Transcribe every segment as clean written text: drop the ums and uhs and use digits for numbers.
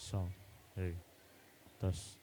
song. Hey, tas.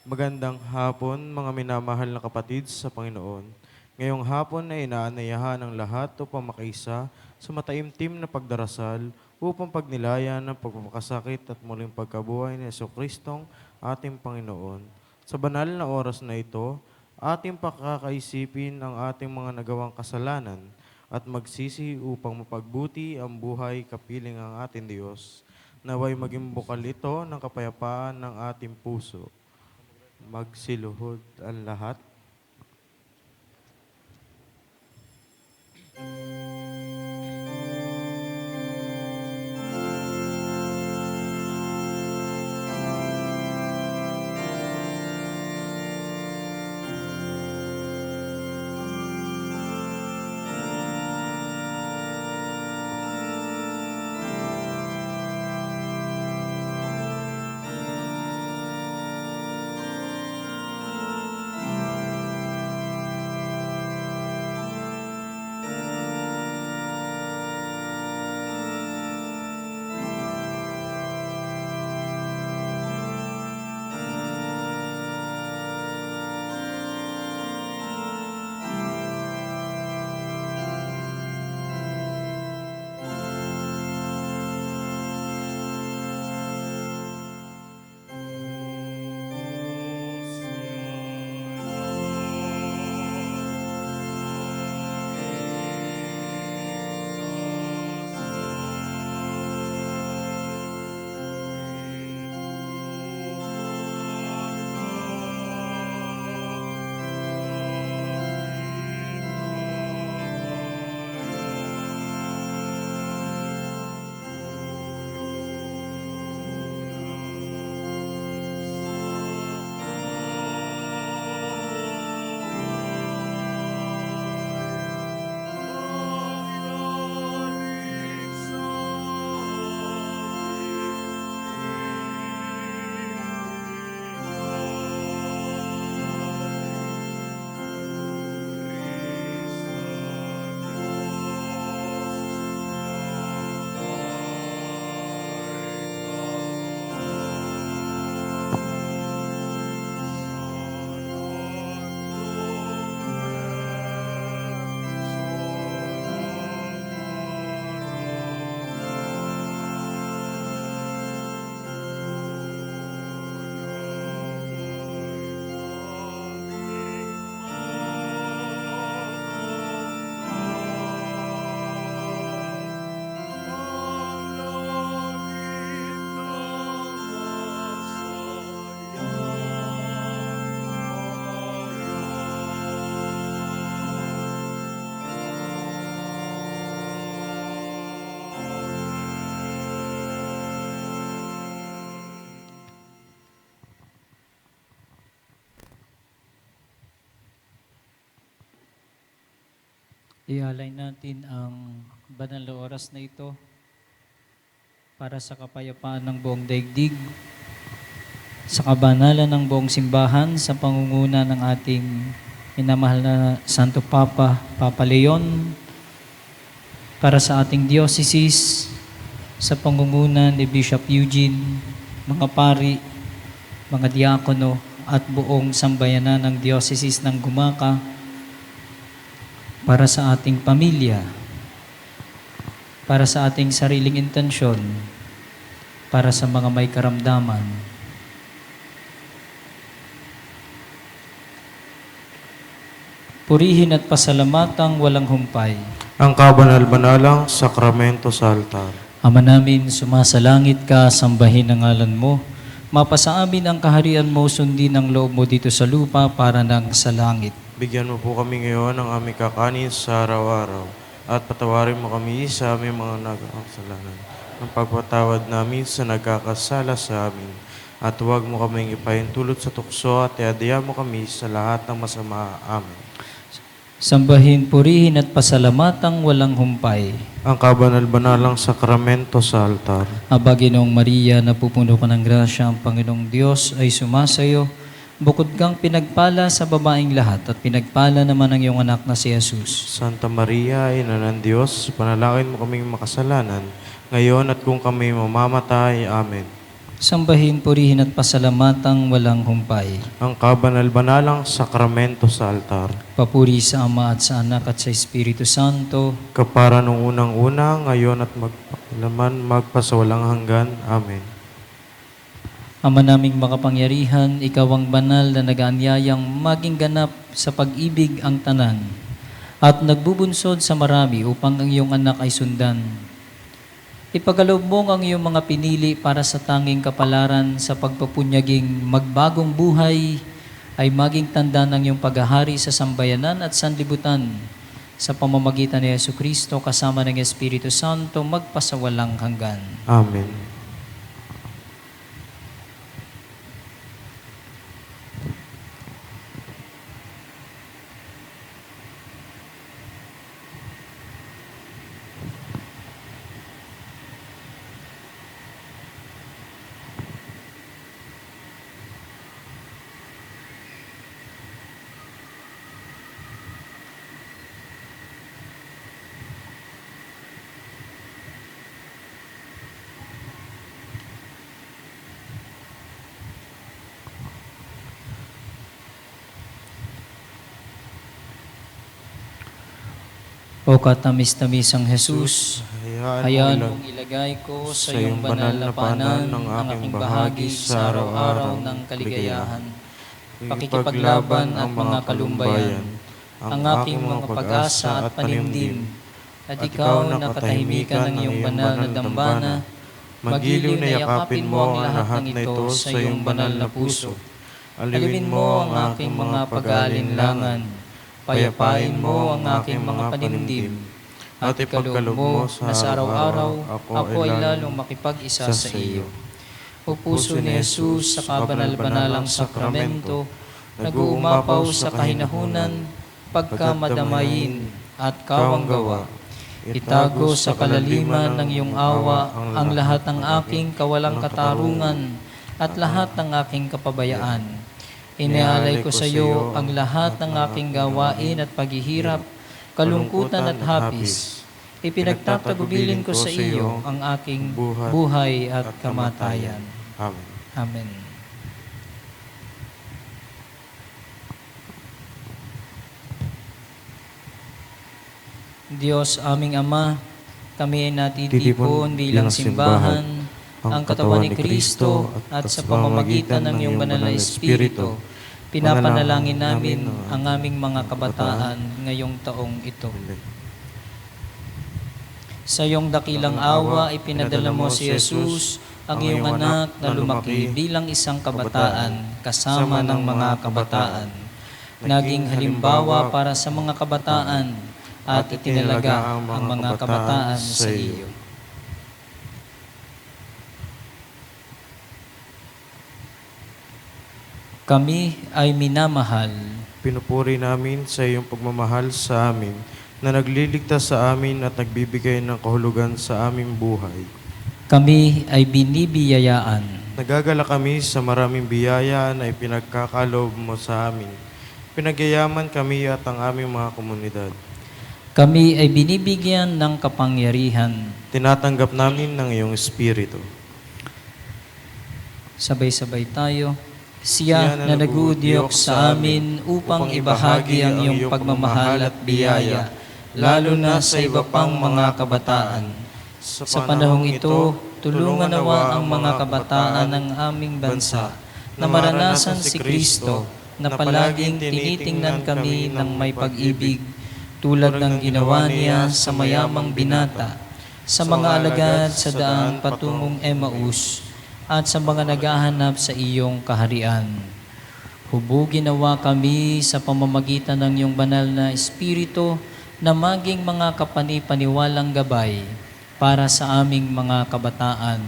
Magandang hapon, mga minamahal na kapatid sa Panginoon. Ngayong hapon ay inaanayahan ng lahat upang makiisa sa mataimtim na pagdarasal upang pagnilayan ng pagpapakasakit at muling pagkabuhay ni Jesucristong ating Panginoon. Sa banal na oras na ito, ating pakakaisipin ang ating mga nagawang kasalanan at magsisi upang mapagbuti ang buhay kapiling ang ating Diyos. Naway maging bukal ito ng kapayapaan ng ating puso. Magsiluhod ang lahat. Ialay natin ang banal na oras na ito para sa kapayapaan ng buong daigdig, sa kabanalan ng buong simbahan, sa pangunguna ng ating minamahal na Santo Papa, Papa Leon, para sa ating diocese, sa pangunguna ni Bishop Eugene, mga pari, mga diakono, at buong sambayanan ng diocese ng Gumaka, para sa ating pamilya, para sa ating sariling intensyon, para sa mga may karamdaman. Purihin at pasalamatang walang humpay. Ang kabanal-banalang sakramento sa altar. Ama namin, sumasalangit ka, sambahin ang ngalan mo. Mapasa amin ang kaharian mo, sundin ang loob mo dito sa lupa para nang sa langit. Bigyan mo po kami ngayon ng aming kakanin sa araw-araw at patawarin mo kami sa aming mga nagkakasalanan. Ang pagpatawad namin sa nagkakasala sa amin. At huwag mo kaming ipahintulot sa tukso at iadya mo kami sa lahat ng masama. Amen. Sambahin, purihin at pasalamatang walang humpay. Ang kabanal-banalang sakramento sa altar. Aba, Ginoong Maria, napupuno ka ng grasya, ang Panginoong Diyos ay sumasayo. Bukod kang pinagpala sa babaeng lahat at pinagpala naman ang iyong anak na si Jesus. Santa Maria, Ina ng Diyos, panalangin mo kaming makasalanan, ngayon at kung kami mamamatay. Amen. Sambahin, purihin at pasalamatan walang humpay. ang kabanal-banalang sakramento sa altar. Papuri sa Ama at sa Anak at sa Espiritu Santo. Kapara nung unang-una, ngayon at magpakailanman, magpasawalang hanggan. Amen. Ama naming makapangyarihan, Ikaw ang banal na nag-aanyayang maging ganap sa pag-ibig ang tanan at nagbubunsod sa marami upang ang iyong anak ay sundan. Ipagkaloob mo ang iyong mga pinili para sa tanging kapalaran sa pagpapunyaging magbagong buhay ay maging tanda ng iyong paghahari sa sambayanan at sanlibutan sa pamamagitan ni Jesucristo kasama ng Espiritu Santo magpasawalang hanggan. Amen. O katamis-tamisang Jesus, hayaan Hayaan mong ilagay ko sa iyong banal na paanan ang aking bahagi sa araw-araw ng kaligayahan. Pakikipaglaban ang mga kalumbayan, ang aking mga pag-asa at panindim, at ikaw na katahimikan ng iyong banal na dambana, magiliw na yakapin mo ang lahat ng ito sa iyong banal na puso. Aliwin mo ang aking mga pag-aalinlangan, payapain mo ang aking mga panindim, at ipagkaloob mo na sa araw-araw ako ay lalong makipag-isa sa iyo. O puso ni Jesus sa kabanal-banalang sakramento, nag-uumapaw sa kahinahunan, pagkamadamayin at kawanggawa. Itago sa kalaliman ng iyong awa ang lahat ng aking kawalang katarungan at lahat ng aking kapabayaan. Inialay ko sa iyo ang lahat ng aking gawain at paghihirap, kalungkutan at hapis. Ipinagtatagubilin ko sa iyo ang aking buhay at kamatayan. Amen. Amen. Diyos aming Ama, kami ay natitipon bilang simbahan ang katawan ni Kristo at sa pamamagitan ng iyong banal na Espiritu, pinapanalangin namin ang aming mga kabataan ngayong taong ito. Sa iyong dakilang awa, ipinadala mo si Jesus, ang iyong anak na lumaki bilang isang kabataan kasama ng mga kabataan. Naging halimbawa para sa mga kabataan at itinalaga ang mga kabataan sa iyo. Kami ay minamahal. Pinupuri namin sa iyong pagmamahal sa amin na nagliligtas sa amin at nagbibigay ng kahulugan sa aming buhay. Kami ay binibiyayaan. Nagagala kami sa maraming biyaya na ipinagkakalob mo sa amin. Pinagyayaman kami at ang aming mga komunidad. Kami ay binibigyan ng kapangyarihan. Tinatanggap namin ng iyong Espiritu. Sabay-sabay tayo. Siya na nagudyok sa amin upang ibahagi ang iyong pagmamahal at biyaya, lalo na sa iba pang mga kabataan. Sa panahong ito, tulungan nawa ang mga kabataan ng aming bansa na maranasan si Kristo na palaging tinitingnan kami ng may pag-ibig tulad ng ginawa niya sa mayamang binata, sa mga alagad sa daan patungong Emmaus, at sa mga naghahanap sa iyong kaharian. Hubugin nawa kami sa pamamagitan ng iyong banal na Espiritu na maging mga kapani-paniwalang gabay para sa aming mga kabataan,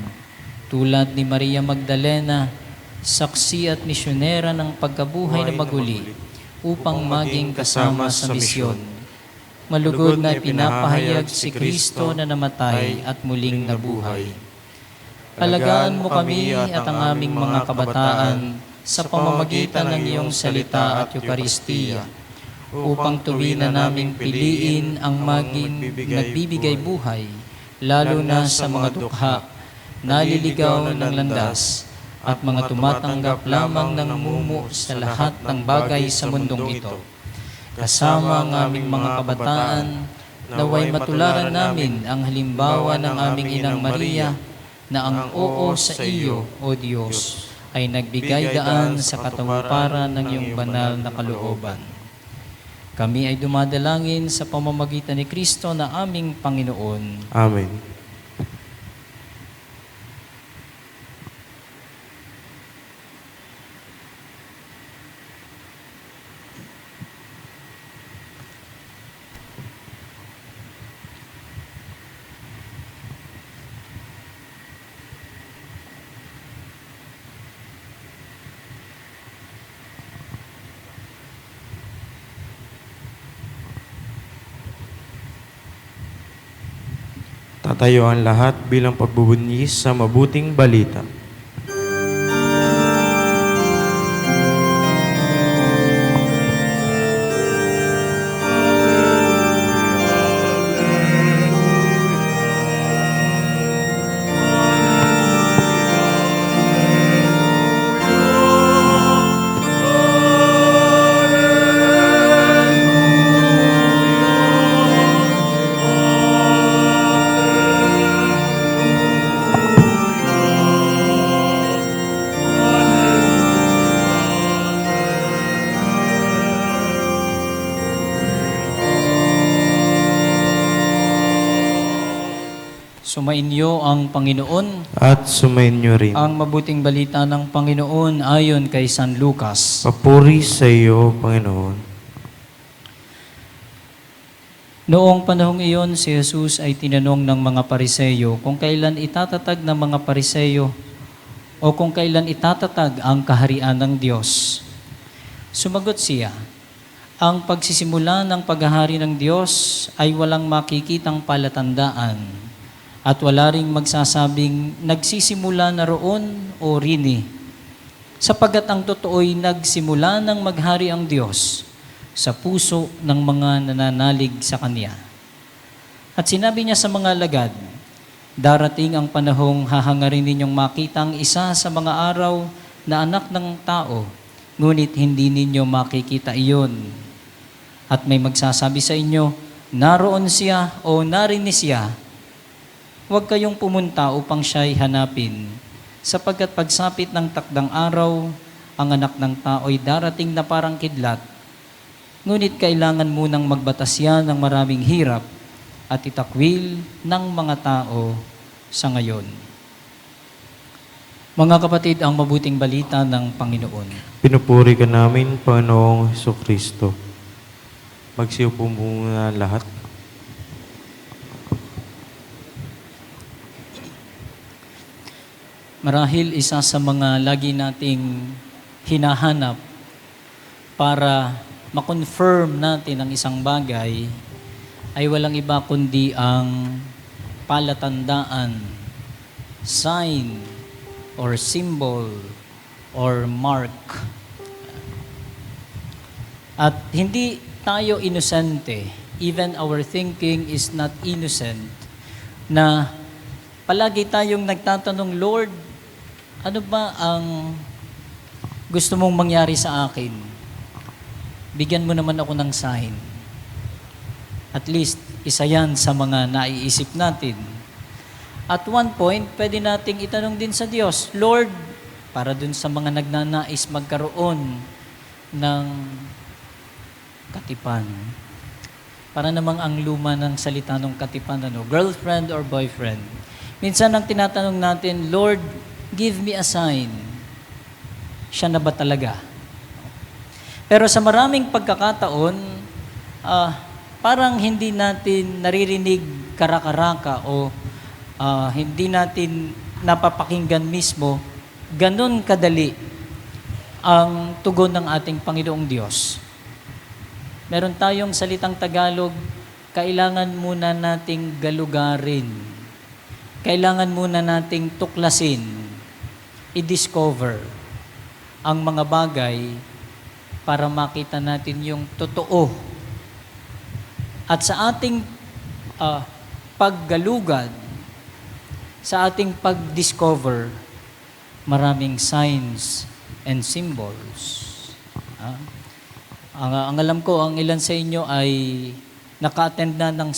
tulad ni Maria Magdalena, saksi at misyonera ng pagkabuhay na maguli, upang maging kasama sa misyon. Malugod na ipinapahayag si Kristo na namatay at muling nabuhay. Alagaan mo kami at ang aming mga kabataan sa pamamagitan ng iyong salita at Eucharistia, upang tuwiran naming piliin ang maging nagbibigay buhay, lalo na sa mga dukha naliligaw ng landas, at mga tumatanggap lamang ng mumu sa lahat ng bagay sa mundong ito. Kasama ang aming mga kabataan, naway matularan namin ang halimbawa ng aming Inang Maria, na ang oo sa iyo, O Diyos, ay nagbigay daan sa katawaparan ng iyong banal na kalooban. Kami ay dumadalangin sa pamamagitan ni Kristo na aming Panginoon. Amen. Tatayo ang lahat bilang pagbubunyis sa mabuting balita. Sumainyo ang Panginoon. At sumainyo rin. Ang mabuting balita ng Panginoon ayon kay San Lucas. Papuri sa iyo, Panginoon. Noong panahong iyon, si Jesus ay tinanong ng mga Pariseyo kung kailan itatatag ng mga Pariseyo o kung kailan itatatag ang kaharian ng Diyos. Sumagot siya, ang pagsisimula ng paghahari ng Diyos ay walang makikitang palatandaan at wala ring magsasabing nagsisimula na roon o rini. Sapagat ang totoo'y nagsimula ng maghari ang Diyos sa puso ng mga nananalig sa Kanya. At sinabi niya sa mga alagad, darating ang panahong hahangarin ninyong makita ang isa sa mga araw na anak ng tao, ngunit hindi ninyo makikita iyon. At may magsasabi sa inyo, naroon siya o narinig siya. Huwag kayong pumunta upang siya'y hanapin, sapagkat pagsapit ng takdang araw, ang anak ng tao'y darating na parang kidlat. Ngunit kailangan munang magbatas yan ng maraming hirap at itakwil ng mga tao sa ngayon. Mga kapatid, ang mabuting balita ng Panginoon. Pinupuri ka namin, Panginoong Hesukristo. Magsiupo muna lahat. Marahil isa sa mga lagi nating hinahanap para ma-confirm natin ang isang bagay ay walang iba kundi ang palatandaan, sign, or symbol, or mark. At hindi tayo inosente, even our thinking is not innocent, na palagi tayong nagtatanong, Lord, ano ba ang gusto mong mangyari sa akin? Bigyan mo naman ako ng sign. At least, isa yan sa mga naiisip natin. At one point, pwede nating itanong din sa Diyos, Lord, para dun sa mga nagnanais magkaroon ng katipan. Para namang ang luma ng salita ng katipan, girlfriend or boyfriend. Minsan ang tinatanong natin, Lord, give me a sign. Siya na ba talaga? Pero sa maraming pagkakataon, parang hindi natin naririnig karakaraka o hindi natin napapakinggan mismo ganun kadali ang tugon ng ating Panginoong Diyos. Meron tayong salitang Tagalog, kailangan muna nating galugarin. Kailangan muna nating tuklasin, i-discover ang mga bagay para makita natin yung totoo. At sa ating paggalugad sa ating pag-discover, maraming signs and symbols. Ang alam ko, ang ilan sa inyo ay naka-attend na ng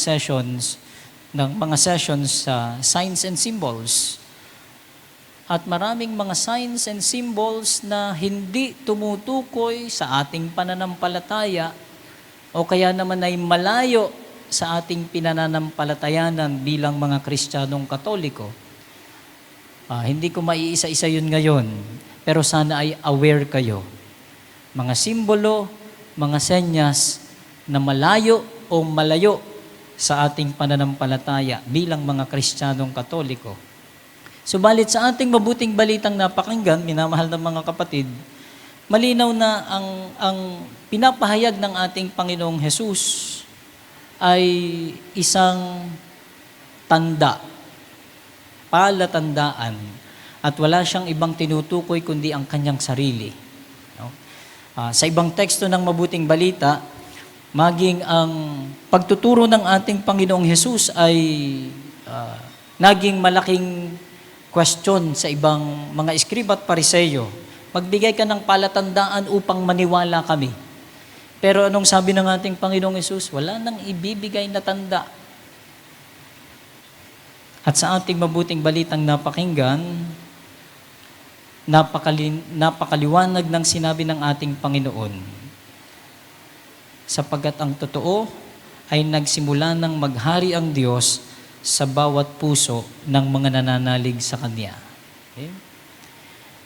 mga sessions sa signs and symbols. At maraming mga signs and symbols na hindi tumutukoy sa ating pananampalataya o kaya naman ay malayo sa ating pinananampalatayanan bilang mga Kristiyanong Katoliko. Hindi ko maiisa-isa yun ngayon, pero sana ay aware kayo. Mga simbolo, mga senyas na malayo o malayo sa ating pananampalataya bilang mga Kristiyanong Katoliko. Subalit sa ating mabuting balitang napakinggan, minamahal ng mga kapatid, malinaw na ang pinapahayag ng ating Panginoong Hesus ay isang tanda, palatandaan, at wala siyang ibang tinutukoy kundi ang kanyang sarili. No? Sa ibang teksto ng mabuting balita, maging ang pagtuturo ng ating Panginoong Hesus ay naging malaking question sa ibang mga eskriba at pariseyo. Magbigay ka ng palatandaan upang maniwala kami. Pero anong sabi ng ating Panginoong Hesus? Wala nang ibibigay na tanda. At sa ating mabuting balitang napakinggan, napakaliwanag ng sinabi ng ating Panginoon. Sapagkat ang totoo ay nagsimula ng maghari ang Diyos sa bawat puso ng mga nananalig sa Kanya. Okay?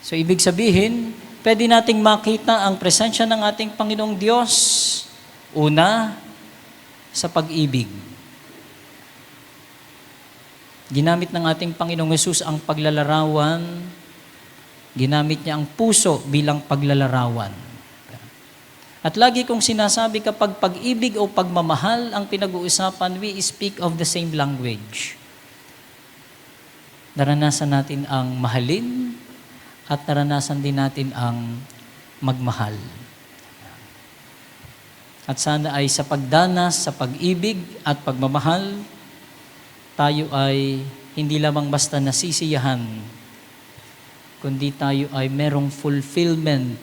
So, ibig sabihin, pwede nating makita ang presensya ng ating Panginoong Diyos, una, sa pag-ibig. Ginamit ng ating Panginoong Hesus ang paglalarawan, ginamit niya ang puso bilang paglalarawan. At lagi kong sinasabi kapag pag-ibig o pagmamahal ang pinag-uusapan, we speak of the same language. Naranasan natin ang mahalin at naranasan din natin ang magmahal. At sana ay sa pagdanas, sa pag-ibig at pagmamahal, tayo ay hindi lamang basta nasisiyahan, kundi tayo ay merong fulfillment,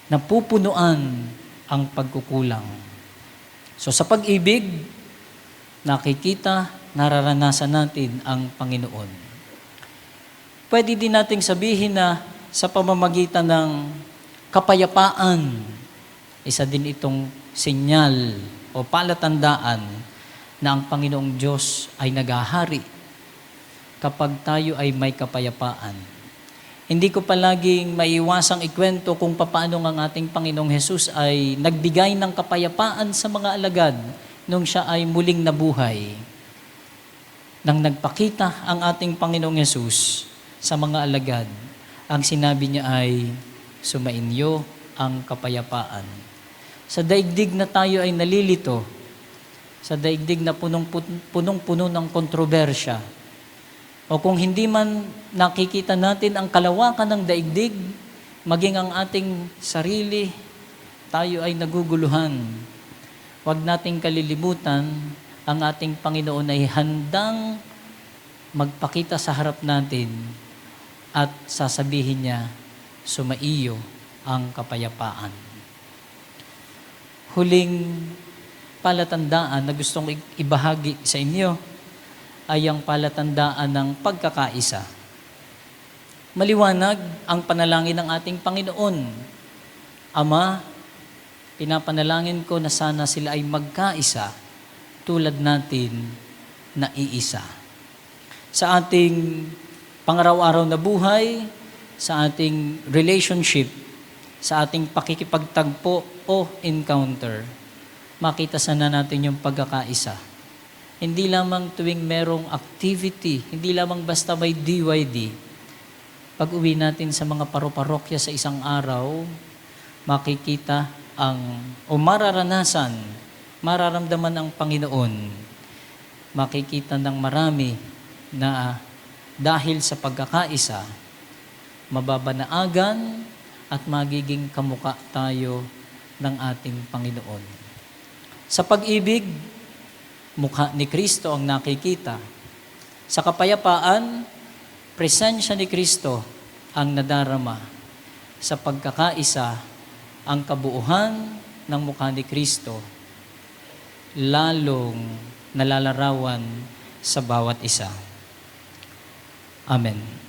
napupunuan ang pagkukulang. So sa pag-ibig, nakikita, nararanasan natin ang Panginoon. Pwede din nating sabihin na sa pamamagitan ng kapayapaan, isa din itong sinyal o palatandaan na ang Panginoong Diyos ay naghahari kapag tayo ay may kapayapaan. Hindi ko palaging maiwasang ikwento kung paano ang ating Panginoong Hesus ay nagbigay ng kapayapaan sa mga alagad nung siya ay muling nabuhay. Nang nagpakita ang ating Panginoong Hesus sa mga alagad, ang sinabi niya ay, sumainyo ang kapayapaan. Sa daigdig na tayo ay nalilito, sa daigdig na punong-puno ng kontrobersya, o kung hindi man nakikita natin ang kalawakan ng daigdig, maging ang ating sarili, tayo ay naguguluhan. Huwag nating kalilimutan, ang ating Panginoon ay handang magpakita sa harap natin at sasabihin niya, sumaiyo ang kapayapaan. Huling palatandaan na gustong ibahagi sa inyo ay ang palatandaan ng pagkakaisa. Maliwanag ang panalangin ng ating Panginoon. Ama, pinapanalangin ko na sana sila ay magkaisa tulad natin na iisa. Sa ating pangaraw-araw na buhay, sa ating relationship, sa ating pakikipagtagpo o encounter, makita sana natin yung pagkakaisa. Hindi lamang tuwing merong activity, hindi lamang basta may DYD. Pag uwi natin sa mga paro-parokya sa isang araw, makikita mararamdaman ang Panginoon. Makikita ng marami na dahil sa pagkakaisa, mababanaagan at magiging kamukha tayo ng ating Panginoon. Sa pag-ibig, mukha ni Kristo ang nakikita. Sa kapayapaan, presensya ni Kristo ang nadarama. Sa pagkakaisa, ang kabuuhan ng mukha ni Kristo lalong nalalarawan sa bawat isa. Amen.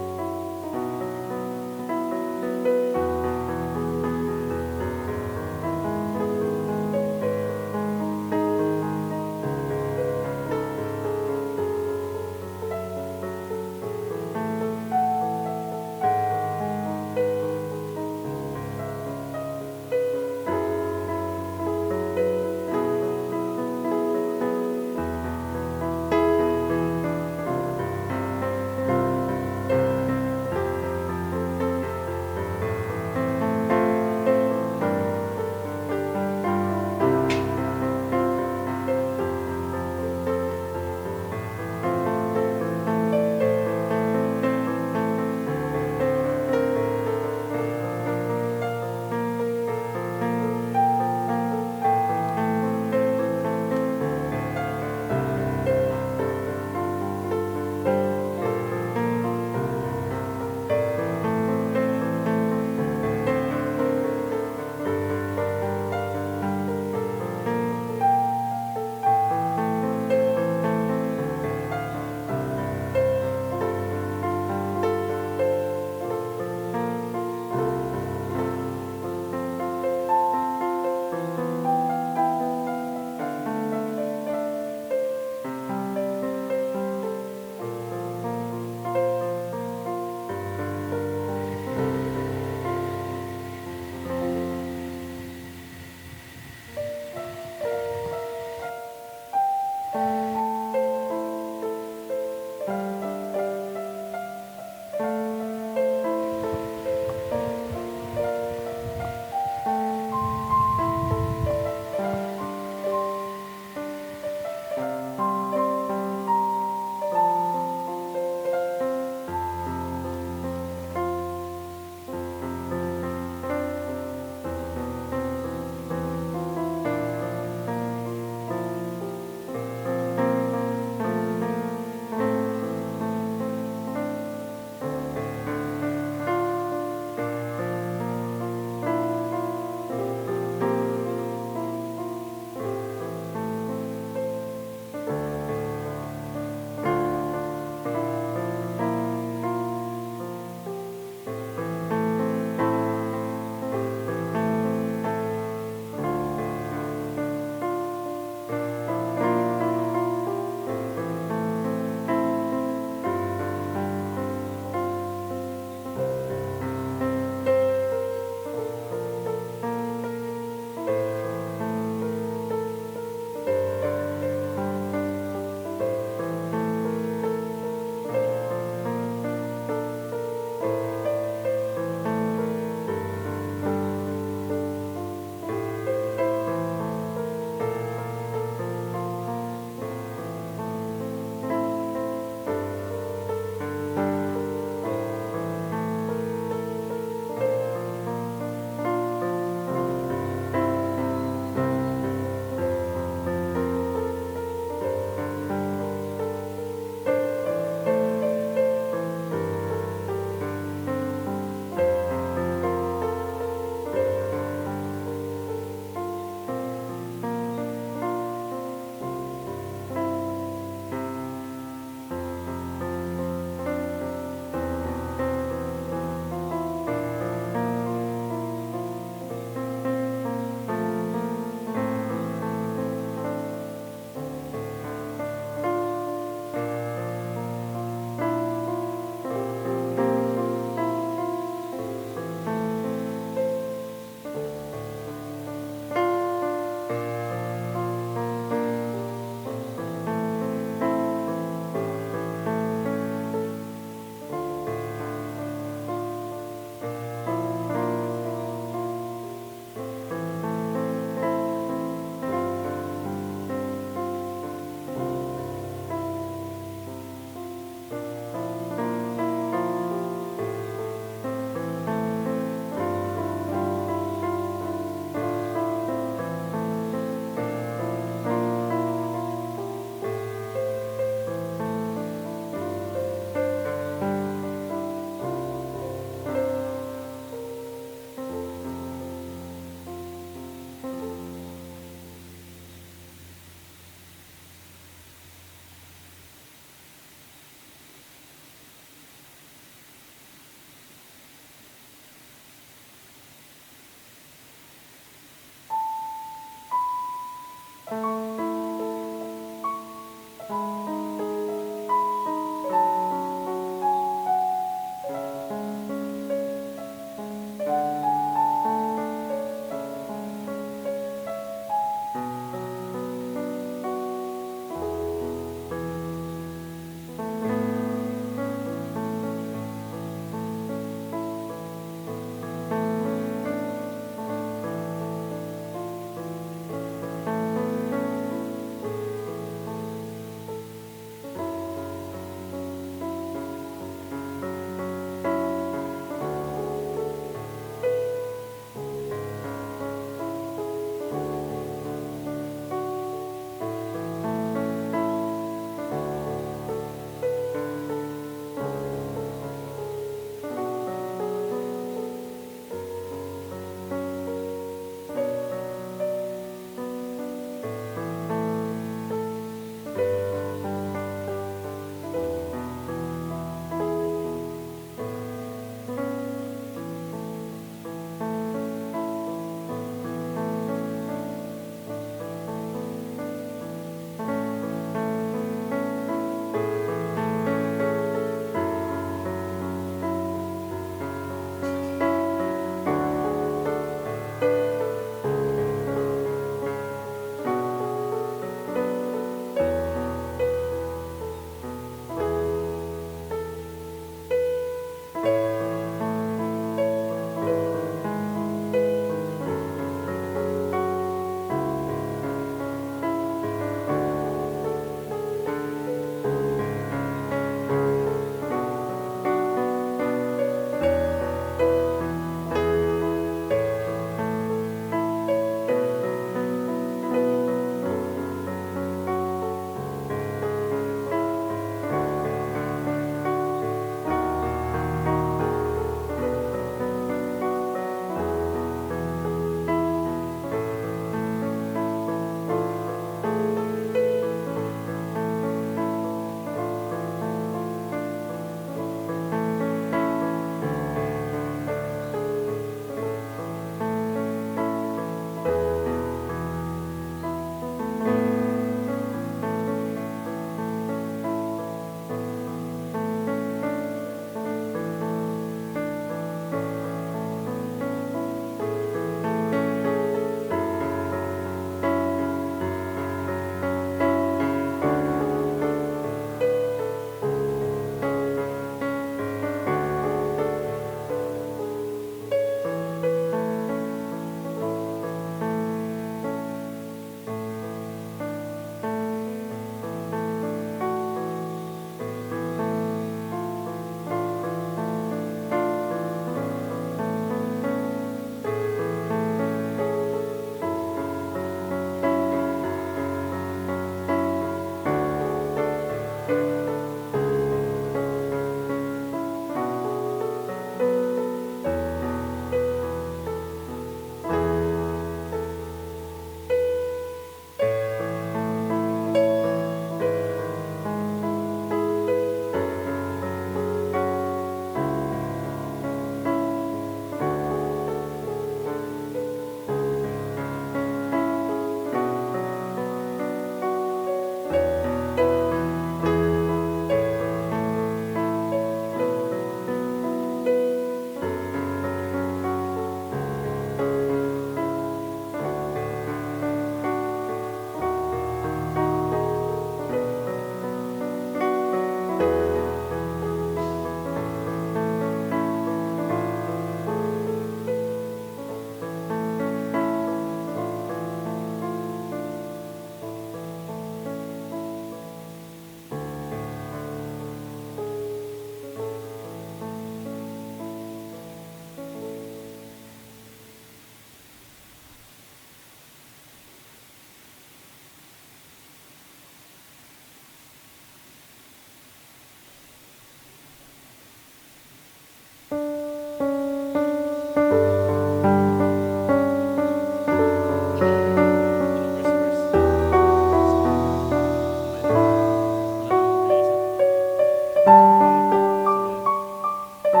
O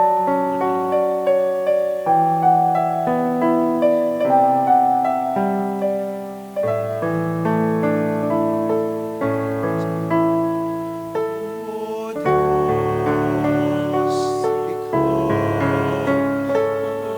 Diyos, Ikaw ang aking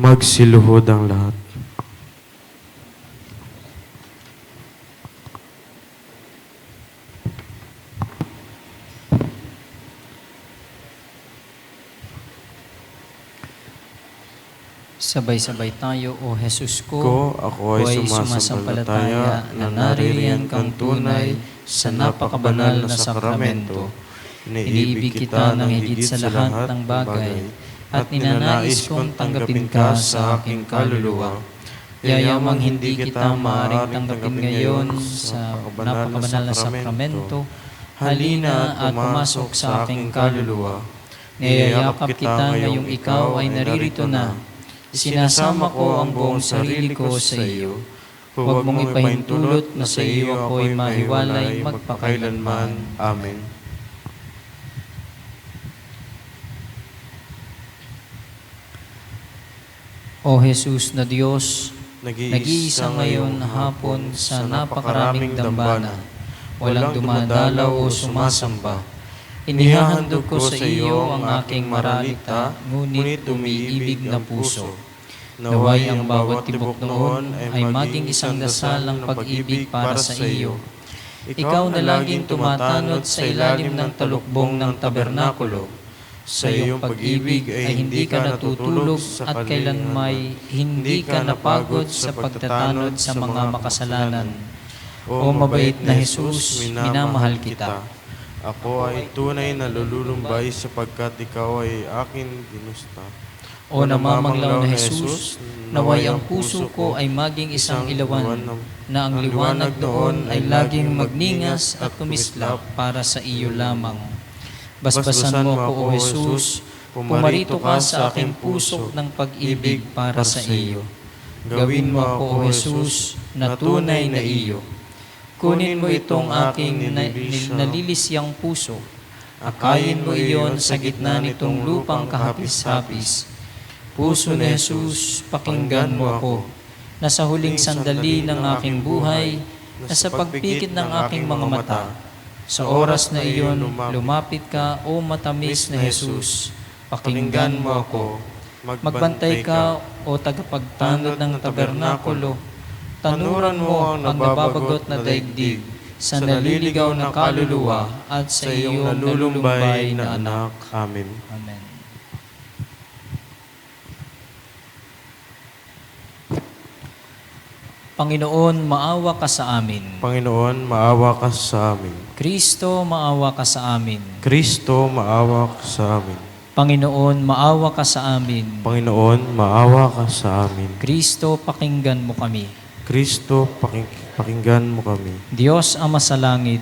Magsiluhod ang lahat. Sabay-sabay tayo, O Jesus Ko, ko, ako ay sumasampalataya na naririyan kang tunay sa napakabanal na sakramento. Iniibig kita ng higit sa lahat ng bagay at ninanais kong tanggapin ka sa aking kaluluwa. Yayamang hindi kita maaaring tanggapin ngayon sa napakabanal na sakramento, halina at pumasok sa aking kaluluwa. Niyayakap kita ngayong ikaw ay naririto na. Sinasama ko ang buong sarili ko sa iyo. Huwag mong ipahintulot na sa iyo ako'y mahiwalay magpakailanman. Amen. O Jesus na Diyos, Nag-iisa nag-iisa ngayon hapon sa napakaraming dambana, walang dumadalaw o sumasamba. Inihahandog ko sa iyo ang aking maralita, ngunit umiibig na puso. Naway ang bawat tibok noon ay maging isang dasal ng pag-ibig para sa iyo. Ikaw na laging tumatanod sa ilalim ng talukbong ng tabernakulo. Sa iyong pag-ibig ay hindi ka natutulog at kailanmay hindi ka napagod sa pagtatanod sa mga makasalanan. O mabait na Jesus, minamahal kita. Ako ay tunay na lululumbay sapagkat ikaw ay akin ginusta. O namamanglaw na Jesus, naway ang puso ko ay maging isang ilawan, na ang liwanag doon ay laging magningas at kumislap para sa iyo lamang. Basbasan mo ako, O Jesus, pumarito ka sa aking puso ng pag-ibig para sa iyo. Gawin mo ako, O Jesus, na tunay na iyo. Kunin mo itong aking nalilisyang puso. Akayin mo iyon sa gitna nitong lupang kahapis-hapis. Puso ni Jesus, pakinggan mo ako. Nasa huling sandali ng aking buhay, nasa pagpikit ng aking mga mata. Sa oras na iyon, lumapit ka, O matamis na Jesus. Pakinggan mo ako. Magbantay ka, O tagapagtanod ng tabernakulo. Tanuran mo ang nababagot na daigdig, sa naliligaw na kaluluwa, at sa iyong nalulumbay na anak. Amen. Amen. Panginoon, maawa ka sa amin. Panginoon, maawa ka sa amin. Kristo, maawa ka sa amin. Kristo, maawa ka sa amin. Panginoon, maawa ka sa amin. Panginoon, maawa ka sa amin. Kristo, pakinggan mo kami. Kristo, pakinggan mo kami. Diyos Ama sa langit,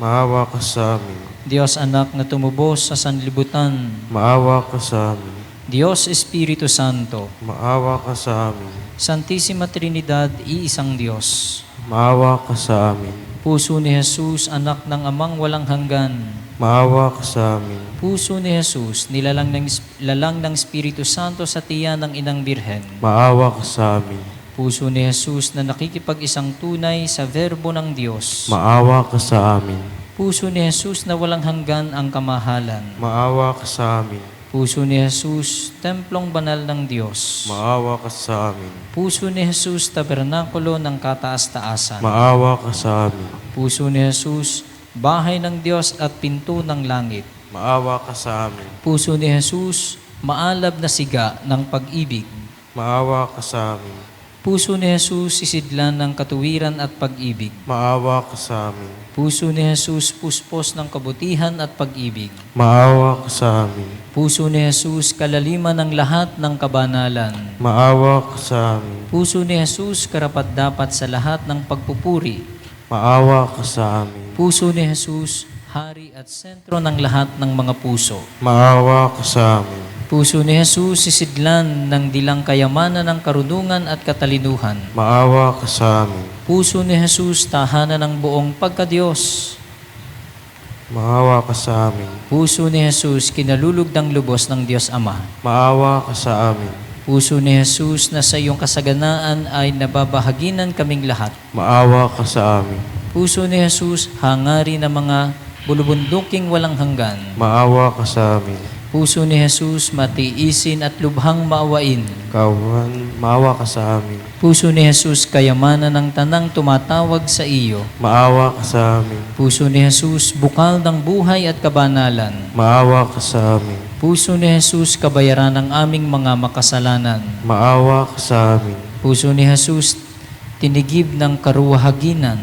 Maawa ka sa amin. Diyos Anak na tumubos sa sanlibutan, Maawa ka sa amin. Diyos Espiritu Santo, Maawa ka sa amin. Santissima Trinidad, iisang Diyos. Maawa ka sa amin. Puso ni Jesus, anak ng amang walang hanggan. Maawa ka sa amin. Puso ni Jesus, lalang ng Espiritu Santo sa tiyan ng Inang Birhen. Maawa ka sa amin. Puso ni Jesus na nakikipag-isang tunay sa verbo ng Diyos. Maawa ka sa amin. Puso ni Jesus na walang hanggan ang kamahalan. Maawa ka sa amin. Puso ni Jesus, templong banal ng Diyos. Maawa ka sa amin. Puso ni Jesus, tabernakulo ng kataas-taasan. Maawa ka sa amin. Puso ni Jesus, bahay ng Diyos at pinto ng langit. Maawa ka sa amin. Puso ni Jesus, maalab na siga ng pag-ibig. Maawa ka sa amin. Puso ni Jesus, sisidlan ng katuwiran at pag-ibig. Maawa ka sa amin. Puso ni Jesus, puspos ng kabutihan at pag-ibig. Maawa ka sa amin. Puso ni Jesus, kalaliman ng lahat ng kabanalan. Maawa ka sa amin. Puso ni Jesus, karapat-dapat sa lahat ng pagpupuri. Maawa ka sa amin. Puso ni Jesus, hari at sentro ng lahat ng mga puso. Maawa ka sa amin. Puso ni Jesus, sisidlan ng dilang kayamanan ng karunungan at katalinuhan. Maawa ka sa amin. Puso ni Jesus, tahanan ng buong pagkadiyos. Maawa ka sa amin. Puso ni Jesus, kinalulug ng lubos ng Diyos Ama. Maawa ka sa amin. Puso ni Jesus, na sa iyong kasaganaan ay nababahaginan kaming lahat. Maawa ka sa amin. Puso ni Jesus, hangarin ng mga bulubunduking walang hanggan. Maawa ka sa amin. Puso ni Jesus, matiisin at lubhang maawain. Kawan, maawa ka sa amin. Puso ni Jesus, kayamanan ng tanang tumatawag sa iyo. Maawa ka sa amin. Puso ni Jesus, bukal ng buhay at kabanalan. Maawa ka sa amin. Puso ni Jesus, kabayaran ng aming mga makasalanan. Maawa ka sa amin. Puso ni Jesus, tinigib ng karuwahaginan.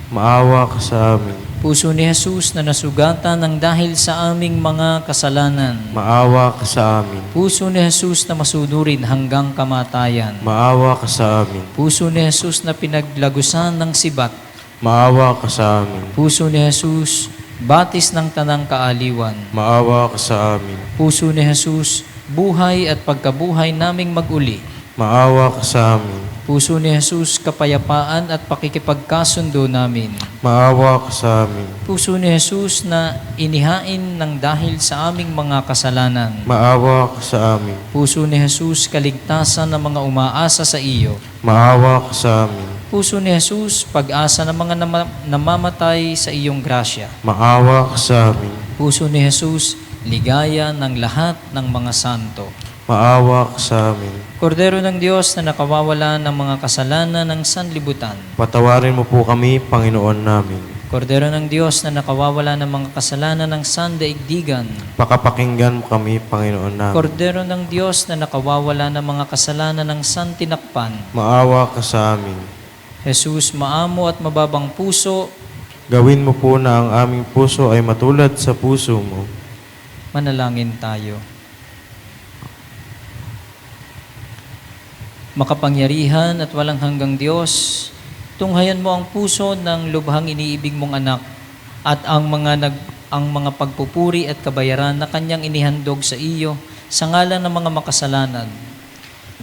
Maawa ka sa amin. Puso ni Jesus na nasugatan ng dahil sa aming mga kasalanan. Maawa ka sa amin. Puso ni Jesus na masunurin hanggang kamatayan. Maawa ka sa amin. Puso ni Jesus na pinaglagusan ng sibat. Maawa ka sa amin. Puso ni Jesus, batis ng tanang kaaliwan. Maawa ka sa amin. Puso ni Jesus, buhay at pagkabuhay naming maguli. Maawa ka sa amin. Puso ni Jesus, kapayapaan at pakikipagkasundo namin. Maawa ka sa amin. Puso ni Jesus na inihain ng dahil sa aming mga kasalanan. Maawa ka sa amin. Puso ni Jesus, kaligtasan ng mga umaasa sa iyo. Maawa ka sa amin. Puso ni Jesus, pag-asa ng mga namamatay sa iyong grasya. Maawa ka sa amin. Puso ni Jesus, ligaya ng lahat ng mga santo. Maawa ka sa amin. Kordero ng Diyos na nakawawala ng mga kasalanan ng sanlibutan. Patawarin mo po kami, Panginoon namin. Kordero ng Diyos na nakawawala ng mga kasalanan ng sandaigdigan. Pakapakinggan mo kami, Panginoon namin. Kordero ng Diyos na nakawawala ng mga kasalanan ng santinakpan. Maawa ka sa amin. Jesus, maamo at mababang puso, Gawin mo po na ang aming puso ay matulad sa puso mo. manalangin tayo. Makapangyarihan at walang hanggang Diyos, tunghayan mo ang puso ng lubhang iniibig mong anak at ang mga pagpupuri at kabayaran na kanyang inihandog sa iyo sa ngalan ng mga makasalanan.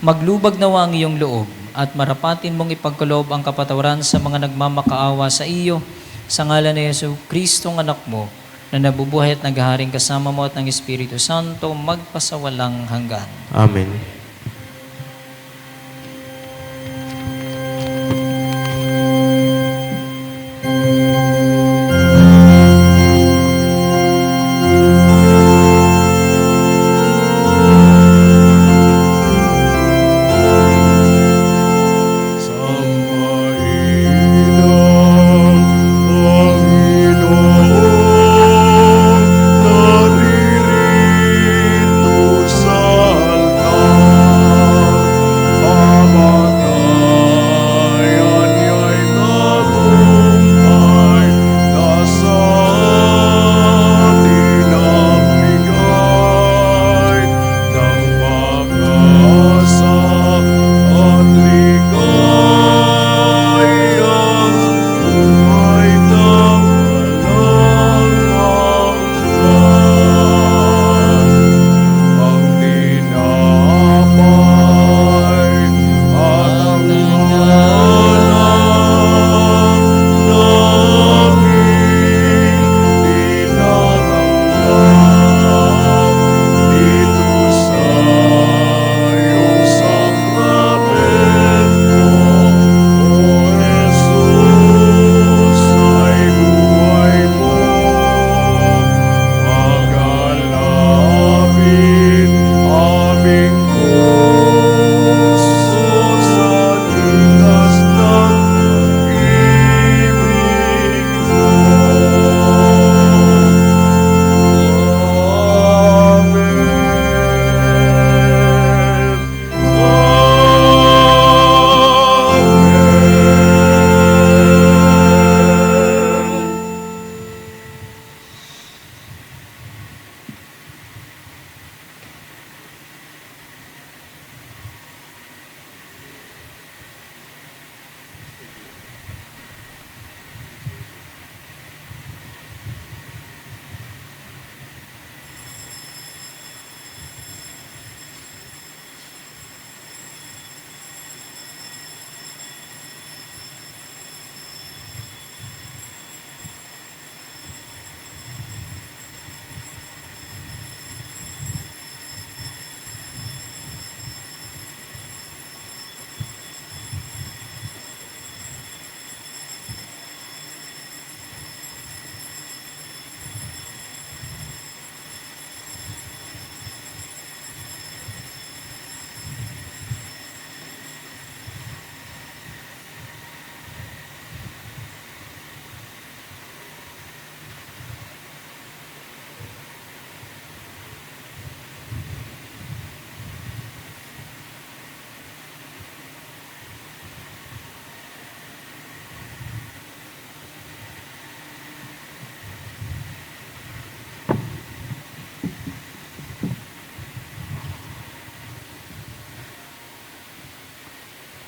Maglubag nawa ang iyong loob at marapatin mong ipagkaloob ang kapatawaran sa mga nagmamakaawa sa iyo sa ngalan ni Yesu Kristong anak mo na nabubuhay at naghaharing kasama mo at ng Espiritu Santo magpasawalang hanggan. Amen. Sampahinang Panginoon, naririto sa altar.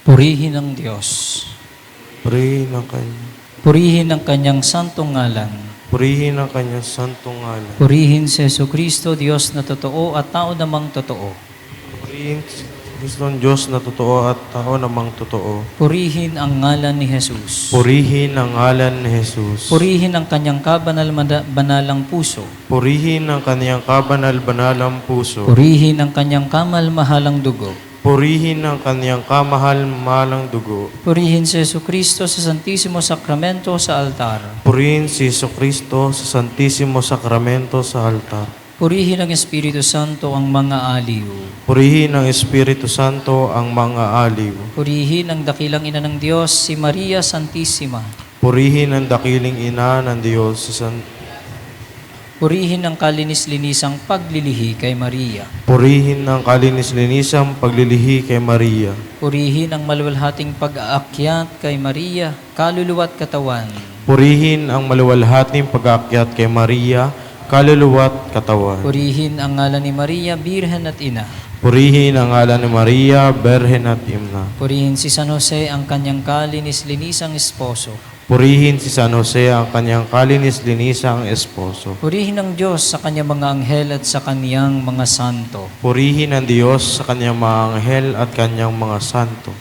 Purihin ang Diyos. Purihin ang kanya. Purihin ang kanyang santong ngalan. Purihin ang kanyang santong ngalan. Purihin si Jesucristo, Diyos na totoo at tao namang totoo. Purihin si Kristo ang Diyos na totoo at tao namang totoo. Purihin ang ngalan ni Jesus. Purihin ang ngalan ni Jesus. Purihin ang kanyang kabanal-banalang puso. Purihin ang kanyang kabanal-banalang puso. Purihin ang kanyang kamal-mahalang dugo. Purihin ang kanyang kamahal-mahalang dugo. Purihin si Jesucristo sa Santisimo Sakramento sa altar. Purihin si Jesucristo sa Santisimo Sakramento sa altar. Purihin ang Espiritu Santo ang mga aliw. Purihin ang Espiritu Santo ang mga aliw. Purihin ang dakilang ina ng Diyos, si Maria Santissima. Purihin ang dakiling ina ng Diyos sa Purihin ang kalinis-linisang paglilihi kay Maria. Purihin ang kalinis-linisang paglilihi kay Maria. Purihin ang maluwalhating pag-aakyat kay Maria, kaluluwa at katawan. Purihin ang maluwalhating pag-aakyat kay Maria, kaluluwa at katawan. Purihin ang ngalan ni Maria, Birhen at Ina. Purihin ang ngalan ni Maria, Berhen at Imna. Purihin si San Jose, ang kanyang kalinis-linisang esposo. Purihin si San Jose ang kanyang kalinis-linisang esposo. Purihin ang Diyos sa kanyang mga anghel at sa kanyang mga santo. Purihin ang Diyos sa kanyang mga anghel at kanyang mga santo.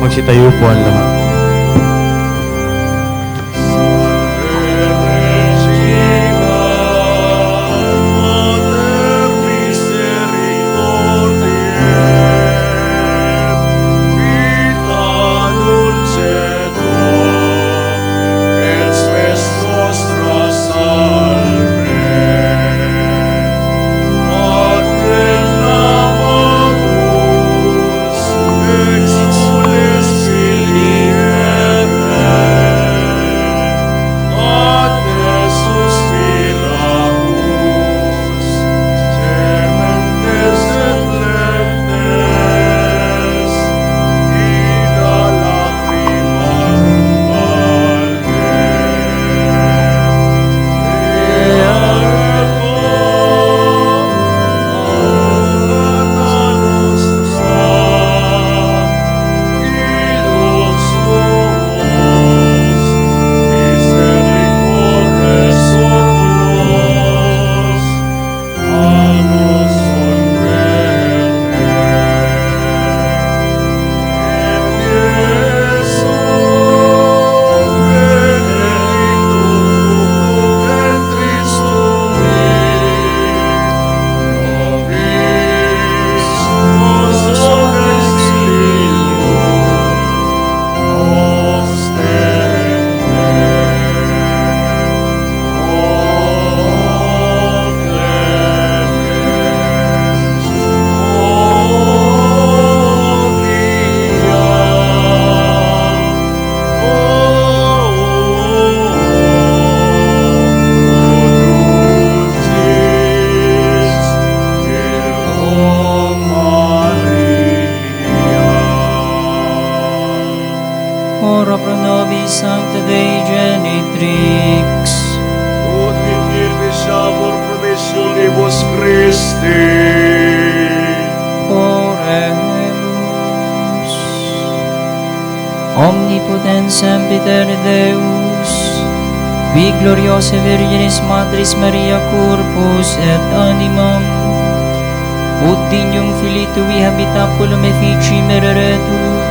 Magsitayo po ang lahat. Ora pro nobis Sancta Dei Genitrix. Ut initiamur promissionibus Christi. Oremus. Omnipotens sempiter Deus, vi gloriosa Virginis Matris Maria corpus et animam, ut dignum Filii Tui habitaculum effici mereretur,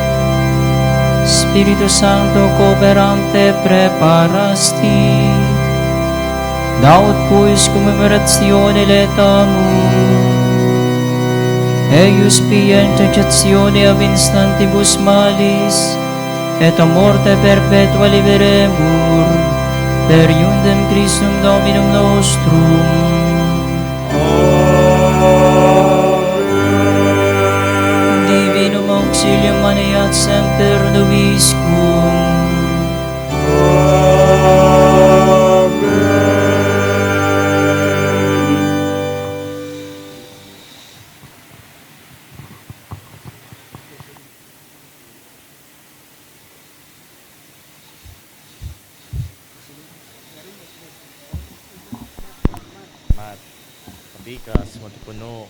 Spiritu Santo, cooperante preparasti, daut quis commemorazione letamus, eius pia intercessione ab instantibus malis, et a morte perpetua liberemur, per iundem Christum Dominum nostrum. Divinum auxilium maneat semper nobiscum. Mat, kabikas, matipuno.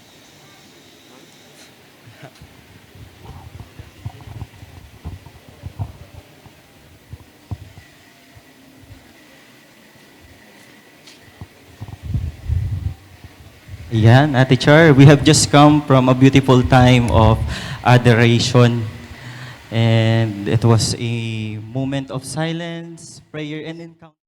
Yan, Ate Char, we have just come from a beautiful time of adoration. And it was a moment of silence, prayer, and encounter.